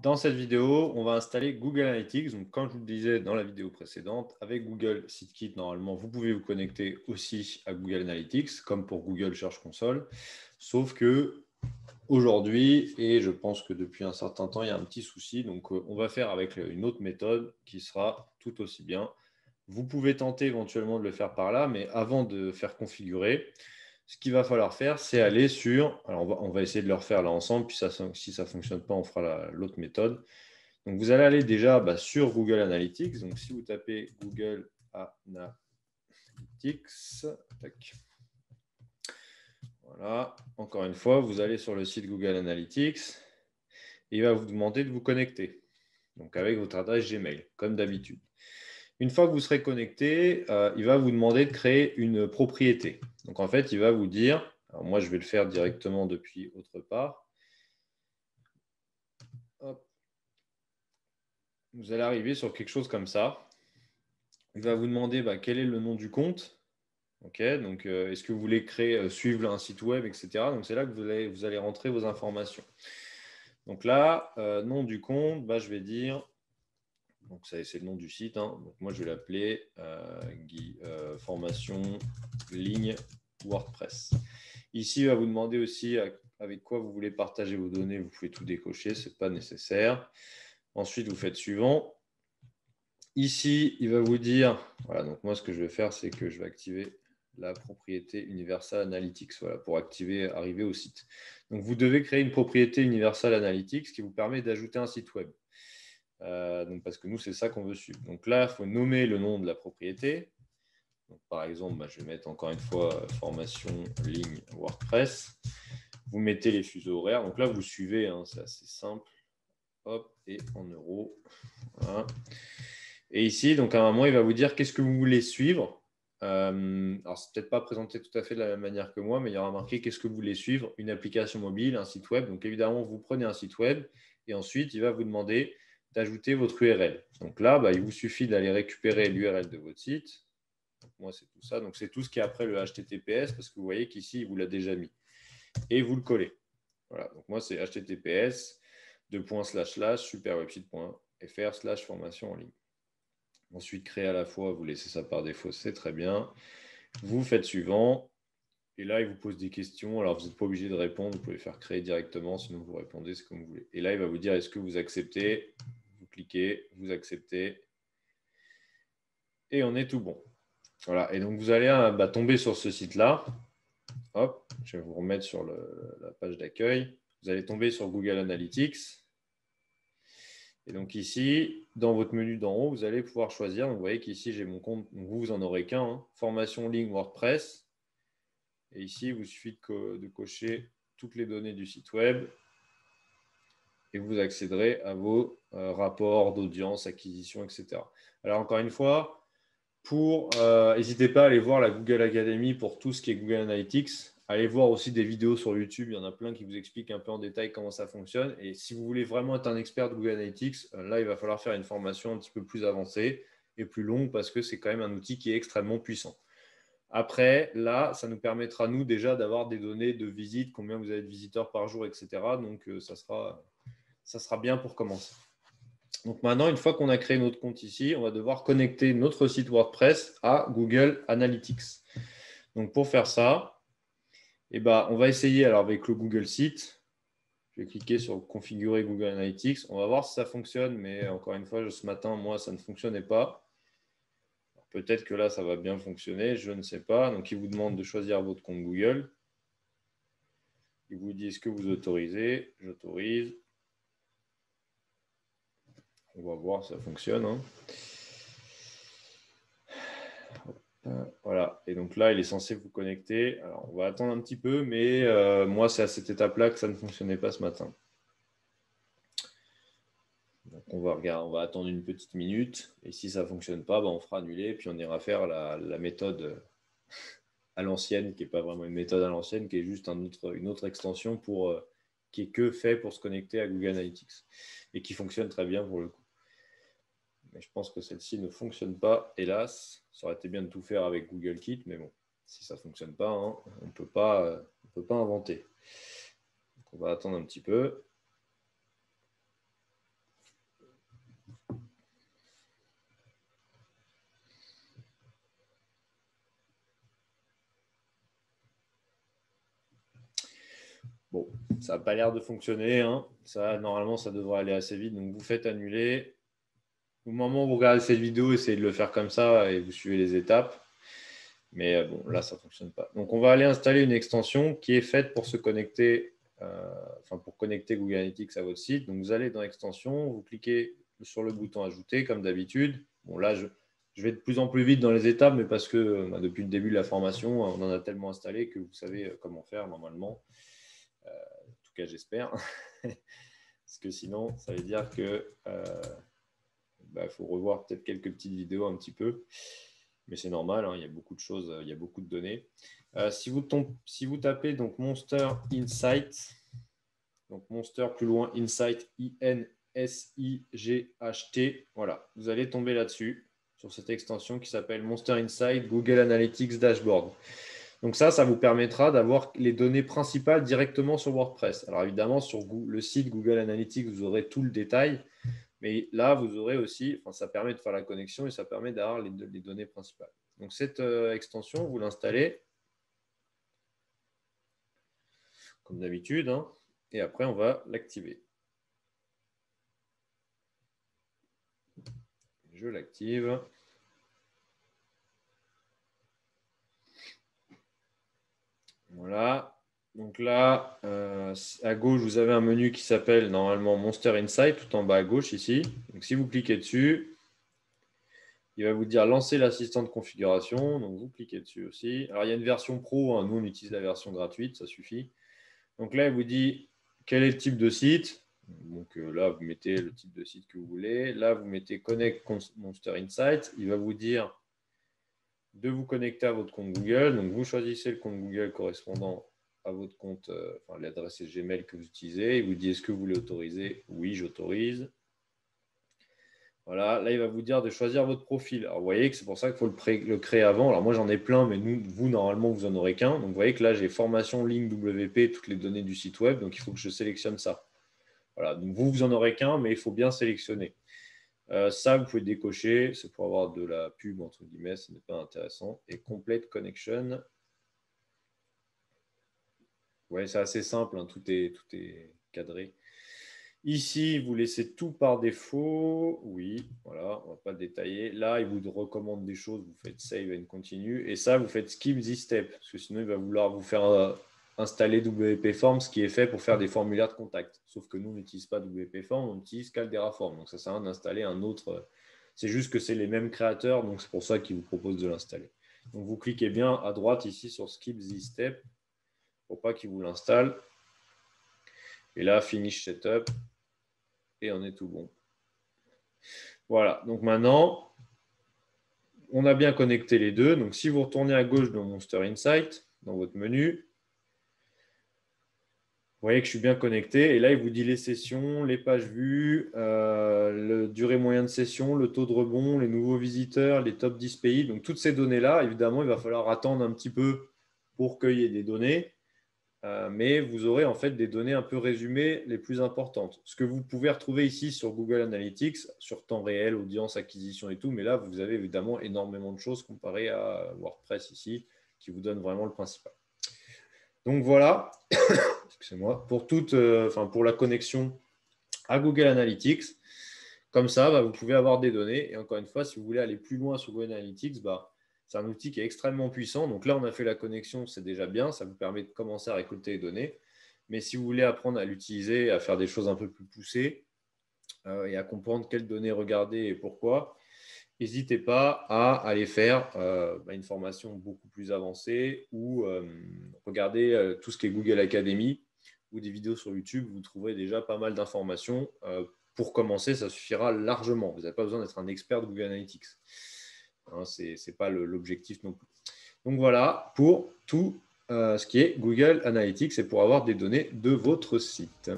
Dans cette vidéo, on va installer Google Analytics. Donc, comme je vous le disais dans la vidéo précédente, avec Google SiteKit, normalement, vous pouvez vous connecter aussi à Google Analytics, comme pour Google Search Console. Sauf que aujourd'hui, et je pense que depuis un certain temps, il y a un petit souci. Donc, on va faire avec une autre méthode qui sera tout aussi bien. Vous pouvez tenter éventuellement de le faire par là, mais avant de faire configurer, ce qu'il va falloir faire, c'est aller sur… Alors, on va essayer de le refaire là ensemble, puis si ça ne fonctionne pas, on fera l'autre méthode. Donc, vous allez aller déjà sur Google Analytics. Donc, si vous tapez Google Analytics, tac. Voilà, encore une fois, vous allez sur le site Google Analytics et il va vous demander de vous connecter. Donc, avec votre adresse Gmail, comme d'habitude. Une fois que vous serez connecté, il va vous demander de créer une propriété. Donc, en fait, il va vous dire, alors moi, je vais le faire directement depuis autre part. Hop. Vous allez arriver sur quelque chose comme ça. Il va vous demander quel est le nom du compte. Okay, donc, est-ce que vous voulez créer, suivre un site web, etc. Donc, c'est là que vous allez rentrer vos informations. Donc là, nom du compte, je vais dire… Donc, ça, c'est le nom du site. Donc, moi, je vais l'appeler formation ligne WordPress. Ici, il va vous demander aussi avec quoi vous voulez partager vos données. Vous pouvez tout décocher, ce n'est pas nécessaire. Ensuite, vous faites suivant. Ici, il va vous dire… Voilà, donc moi, ce que je vais faire, c'est que je vais activer la propriété Universal Analytics, voilà, pour arriver au site. Donc, vous devez créer une propriété Universal Analytics qui vous permet d'ajouter un site web. Donc, parce que nous, c'est ça qu'on veut suivre. Donc là, il faut nommer le nom de la propriété. Donc, par exemple, je vais mettre encore une fois formation ligne WordPress. Vous mettez les fuseaux horaires. Donc là, vous suivez, c'est assez simple. Hop, et en euros. Voilà. Et ici, donc à un moment, il va vous dire qu'est-ce que vous voulez suivre. Alors, c'est peut-être pas présenté tout à fait de la même manière que moi, mais il y aura marqué qu'est-ce que vous voulez suivre, une application mobile, un site web. Donc, évidemment, vous prenez un site web et ensuite, il va vous demander d'ajouter votre URL. Donc là, il vous suffit d'aller récupérer l'URL de votre site. Donc, moi, c'est tout ça. Donc, c'est tout ce qui est après le HTTPS parce que vous voyez qu'ici, il vous l'a déjà mis. Et vous le collez. Voilà. Donc, moi, c'est https://superwebsite.fr/formation en ligne. Ensuite, créer à la fois, vous laissez ça par défaut, c'est très bien. Vous faites suivant. Et là, il vous pose des questions. Alors, vous n'êtes pas obligé de répondre. Vous pouvez faire créer directement. Sinon, vous répondez, c'est comme vous voulez. Et là, il va vous dire, est-ce que vous acceptez? Vous cliquez, vous acceptez. Et on est tout bon. Voilà. Et donc, vous allez tomber sur ce site-là. Hop, je vais vous remettre sur la page d'accueil. Vous allez tomber sur Google Analytics. Et donc ici, dans votre menu d'en haut, vous allez pouvoir choisir. Donc, vous voyez qu'ici, j'ai mon compte. Donc, vous n'en aurez qu'un. Formation ligne WordPress. Et ici, il vous suffit de cocher toutes les données du site web. Et vous accéderez à vos rapports d'audience, acquisition, etc. Alors, encore une fois, n'hésitez pas à aller voir la Google Academy pour tout ce qui est Google Analytics. Allez voir aussi des vidéos sur YouTube. Il y en a plein qui vous expliquent un peu en détail comment ça fonctionne. Et si vous voulez vraiment être un expert de Google Analytics, là, il va falloir faire une formation un petit peu plus avancée et plus longue parce que c'est quand même un outil qui est extrêmement puissant. Après, là, ça nous permettra, nous, déjà d'avoir des données de visite, combien vous avez de visiteurs par jour, etc. Donc, ça sera bien pour commencer. Donc maintenant, une fois qu'on a créé notre compte ici, on va devoir connecter notre site WordPress à Google Analytics. Donc pour faire ça, on va essayer alors avec le Google Site. Je vais cliquer sur configurer Google Analytics. On va voir si ça fonctionne, mais encore une fois, ce matin, moi, ça ne fonctionnait pas. Peut-être que là, ça va bien fonctionner, je ne sais pas. Donc, il vous demande de choisir votre compte Google. Il vous dit, est-ce que vous autorisez? J'autorise. On va voir si ça fonctionne. Voilà. Et donc là, il est censé vous connecter. Alors, on va attendre un petit peu, mais moi, c'est à cette étape-là que ça ne fonctionnait pas ce matin. Donc, on va attendre une petite minute. Et si ça ne fonctionne pas, on fera annuler. Puis, on ira faire la méthode à l'ancienne, qui n'est pas vraiment une méthode à l'ancienne, qui est juste une autre extension qui est que fait pour se connecter à Google Analytics et qui fonctionne très bien pour le coup. Mais je pense que celle-ci ne fonctionne pas, hélas. Ça aurait été bien de tout faire avec Google Kit, mais bon, si ça ne fonctionne pas, on ne peut pas inventer. Donc on va attendre un petit peu. Bon, ça n'a pas l'air de fonctionner. Hein. Ça, normalement, ça devrait aller assez vite. Donc, vous faites annuler. Au moment où vous regardez cette vidéo, essayez de le faire comme ça et vous suivez les étapes. Mais bon, là, ça ne fonctionne pas. Donc, on va aller installer une extension qui est faite pour se connecter, pour connecter Google Analytics à votre site. Donc, vous allez dans Extension, vous cliquez sur le bouton Ajouter, comme d'habitude. Bon, là, je vais de plus en plus vite dans les étapes, mais parce que depuis le début de la formation, on en a tellement installé que vous savez comment faire normalement. En tout cas, j'espère. Parce que sinon, ça veut dire que faut revoir peut-être quelques petites vidéos un petit peu. Mais c'est normal, hein, il y a beaucoup de choses, il y a beaucoup de données. Si vous tapez donc Monster Insight, donc Monster plus loin Insight, INSIGHT, voilà, vous allez tomber là-dessus, sur cette extension qui s'appelle Monster Insight Google Analytics Dashboard. Donc ça vous permettra d'avoir les données principales directement sur WordPress. Alors évidemment, sur le site Google Analytics, vous aurez tout le détail. Mais là, vous aurez aussi, ça permet de faire la connexion et ça permet d'avoir les données principales. Donc, cette extension, vous l'installez comme d'habitude, hein, et après, on va l'activer. Je l'active. Voilà. Donc là, à gauche, vous avez un menu qui s'appelle normalement Monster Insight, tout en bas à gauche ici. Donc, si vous cliquez dessus, il va vous dire lancer l'assistant de configuration. Donc, vous cliquez dessus aussi. Alors, il y a une version pro. Hein. Nous, on utilise la version gratuite. Ça suffit. Donc là, il vous dit quel est le type de site. Donc là, vous mettez le type de site que vous voulez. Là, vous mettez Connect Monster Insight. Il va vous dire de vous connecter à votre compte Google. Donc, vous choisissez le compte Google correspondant à votre compte, l'adresse Gmail que vous utilisez. Il vous dit est-ce que vous voulez autoriser? Oui, j'autorise. Voilà, là, il va vous dire de choisir votre profil. Alors, vous voyez que c'est pour ça qu'il faut le créer avant. Alors, moi, j'en ai plein, mais vous, normalement, vous n'en aurez qu'un. Donc, vous voyez que là, j'ai formation, ligne WP, toutes les données du site web. Donc, il faut que je sélectionne ça. Voilà, donc vous n'en aurez qu'un, mais il faut bien sélectionner. Ça, vous pouvez décocher. C'est pour avoir de la pub, entre guillemets. Ce n'est pas intéressant. Et Complete Connection. Ouais, c'est assez simple. Hein, tout est cadré. Ici, vous laissez tout par défaut. Oui, voilà, on ne va pas le détailler. Là, il vous recommande des choses. Vous faites Save and Continue. Et ça, vous faites Skip this step. Parce que sinon, il va vouloir vous faire installer WP Forms, ce qui est fait pour faire des formulaires de contact. Sauf que nous, on n'utilise pas WP Forms, on utilise Caldera Forms. Donc, ça sert à rien d'installer un autre. C'est juste que c'est les mêmes créateurs. Donc, c'est pour ça qu'ils vous proposent de l'installer. Donc, vous cliquez bien à droite ici sur Skip this step pour pas qu'il vous l'installe. Et là, Finish Setup. Et on est tout bon. Voilà, donc maintenant, on a bien connecté les deux. Donc, si vous retournez à gauche dans Monster Insight, dans votre menu, vous voyez que je suis bien connecté. Et là, il vous dit les sessions, les pages vues, le durée moyenne de session, le taux de rebond, les nouveaux visiteurs, les top 10 pays. Donc, toutes ces données-là, évidemment, il va falloir attendre un petit peu pour qu'il y ait des données. Mais vous aurez en fait des données un peu résumées les plus importantes. Ce que vous pouvez retrouver ici sur Google Analytics, sur temps réel, audience, acquisition et tout, mais là, vous avez évidemment énormément de choses comparé à WordPress ici, qui vous donne vraiment le principal. Donc voilà, excusez-moi, pour la connexion à Google Analytics. Comme ça, vous pouvez avoir des données. Et encore une fois, si vous voulez aller plus loin sur Google Analytics, c'est un outil qui est extrêmement puissant. Donc là, on a fait la connexion, c'est déjà bien. Ça vous permet de commencer à récolter les données. Mais si vous voulez apprendre à l'utiliser, à faire des choses un peu plus poussées et à comprendre quelles données regarder et pourquoi, n'hésitez pas à aller faire une formation beaucoup plus avancée ou regarder tout ce qui est Google Academy ou des vidéos sur YouTube. Vous trouverez déjà pas mal d'informations. Pour commencer, ça suffira largement. Vous n'avez pas besoin d'être un expert de Google Analytics. Hein, ce n'est pas l'objectif non plus. Donc voilà pour tout ce qui est Google Analytics et pour avoir des données de votre site.